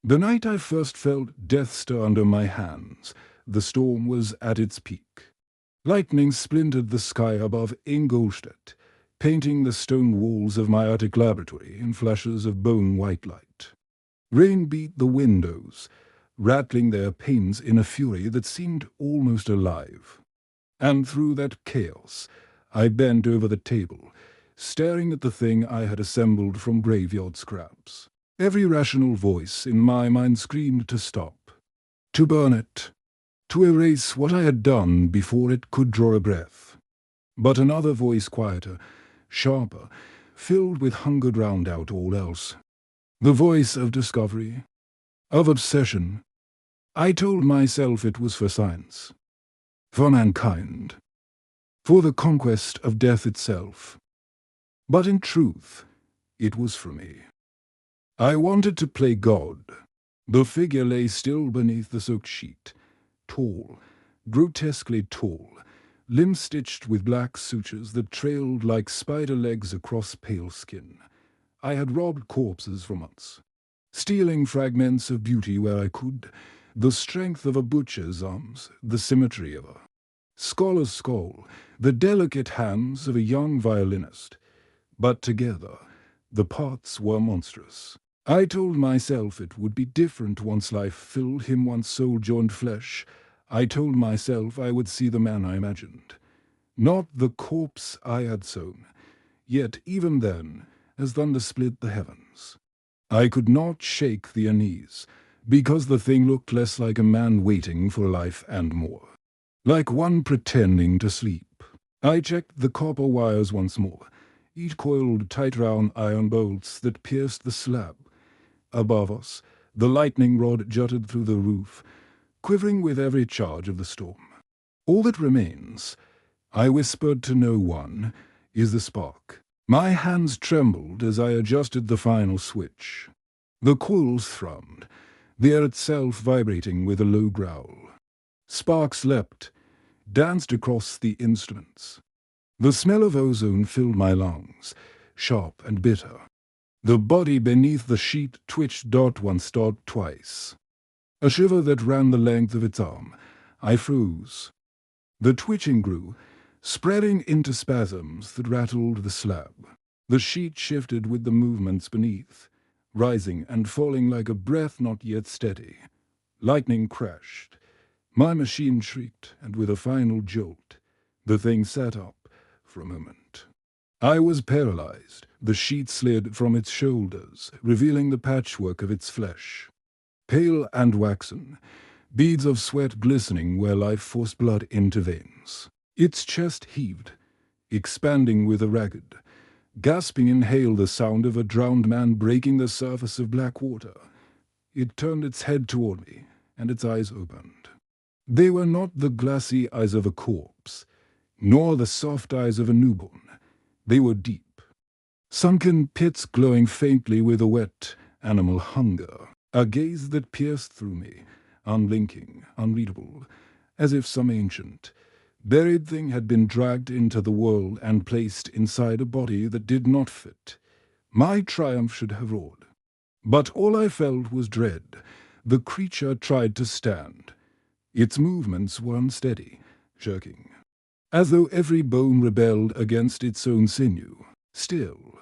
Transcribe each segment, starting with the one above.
The night I first felt death stir under my hands, the storm was at its peak. Lightning splintered the sky above Ingolstadt, painting the stone walls of my attic laboratory in flashes of bone-white light. Rain beat the windows, rattling their panes in a fury that seemed almost alive. And through that chaos, I bent over the table, staring at the thing I had assembled from graveyard scraps. Every rational voice in my mind screamed to stop, to burn it, to erase what I had done before it could draw a breath. But another voice, quieter, sharper, filled with hunger, drowned out all else. The voice of discovery, of obsession. I told myself it was for science, for mankind, for the conquest of death itself. But in truth, it was for me. I wanted to play God. The figure lay still beneath the soaked sheet, tall, grotesquely tall, limbs stitched with black sutures that trailed like spider legs across pale skin. I had robbed corpses for months, stealing fragments of beauty where I could, the strength of a butcher's arms, the symmetry of a scholar's skull, the delicate hands of a young violinist. But together, the parts were monstrous. I told myself it would be different once life filled him, once soul joined flesh. I told myself I would see the man I imagined, not the corpse I had sown. Yet even then, as thunder split the heavens, I could not shake the unease, because the thing looked less like a man waiting for life and more like one pretending to sleep. I checked the copper wires once more, each coiled tight round iron bolts that pierced the slab. Above us, the lightning rod jutted through the roof, quivering with every charge of the storm. All that remains, I whispered to no one, is the spark. My hands trembled as I adjusted the final switch. The coils thrummed, the air itself vibrating with a low growl. Sparks leapt, danced across the instruments. The smell of ozone filled my lungs, sharp and bitter. The body beneath the sheet twitched once, twice. A shiver that ran the length of its arm. I froze. The twitching grew, spreading into spasms that rattled the slab. The sheet shifted with the movements beneath, rising and falling like a breath not yet steady. Lightning crashed. My machine shrieked, and with a final jolt, the thing sat up for a moment. I was paralyzed. The sheet slid from its shoulders, revealing the patchwork of its flesh. Pale and waxen, beads of sweat glistening where life forced blood into veins. Its chest heaved, expanding with a ragged, gasping inhale, the sound of a drowned man breaking the surface of black water. It turned its head toward me, and its eyes opened. They were not the glassy eyes of a corpse, nor the soft eyes of a newborn. They were deep, sunken pits glowing faintly with a wet animal hunger, a gaze that pierced through me, unblinking, unreadable, as if some ancient, buried thing had been dragged into the world and placed inside a body that did not fit. My triumph should have roared. But all I felt was dread. The creature tried to stand. Its movements were unsteady, jerking, as though every bone rebelled against its own sinew. Still,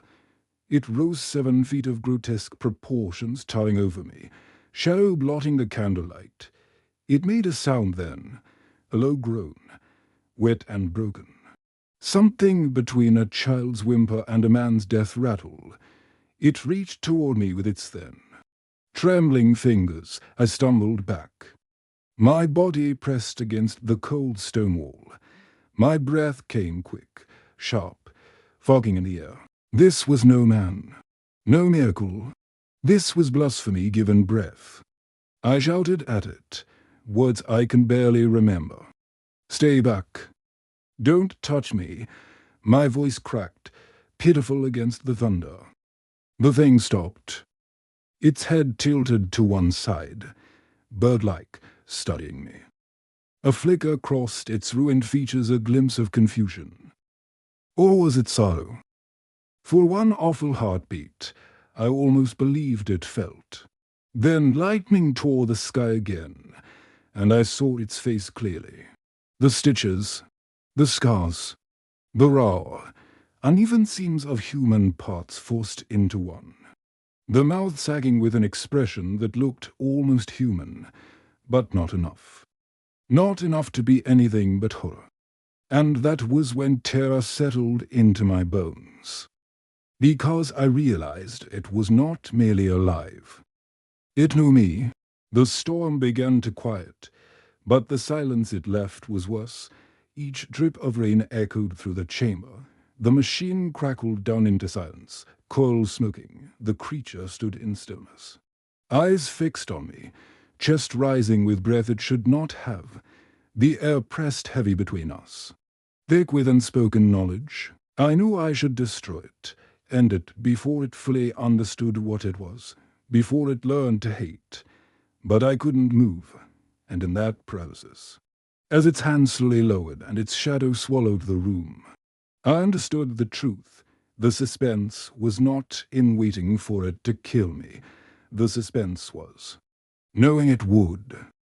it rose 7 feet of grotesque proportions, towering over me, shadow blotting the candlelight. It made a sound then, a low groan, wet and broken. Something between a child's whimper and a man's death rattle. It reached toward me with its thin, trembling fingers. I stumbled back. My body pressed against the cold stone wall. My breath came quick, sharp, fogging in the air. This was no man, no miracle. This was blasphemy given breath. I shouted at it, words I can barely remember. Stay back. Don't touch me. My voice cracked, pitiful against the thunder. The thing stopped. Its head tilted to one side, bird-like, studying me. A flicker crossed its ruined features, a glimpse of confusion. Or was it sorrow? For one awful heartbeat, I almost believed it felt. Then lightning tore the sky again, and I saw its face clearly. The stitches, the scars, the raw, uneven seams of human parts forced into one. The mouth sagging with an expression that looked almost human, but not enough. Not enough to be anything but horror. And that was when terror settled into my bones. Because I realized it was not merely alive. It knew me. The storm began to quiet, but the silence it left was worse. Each drip of rain echoed through the chamber. The machine crackled down into silence, coils smoking. The creature stood in stillness. Eyes fixed on me, chest rising with breath it should not have. The air pressed heavy between us. Thick with unspoken knowledge, I knew I should destroy it, end it before it fully understood what it was, before it learned to hate. But I couldn't move, and in that paralysis, as its hand slowly lowered and its shadow swallowed the room, I understood the truth. The suspense was not in waiting for it to kill me. The suspense was knowing it would.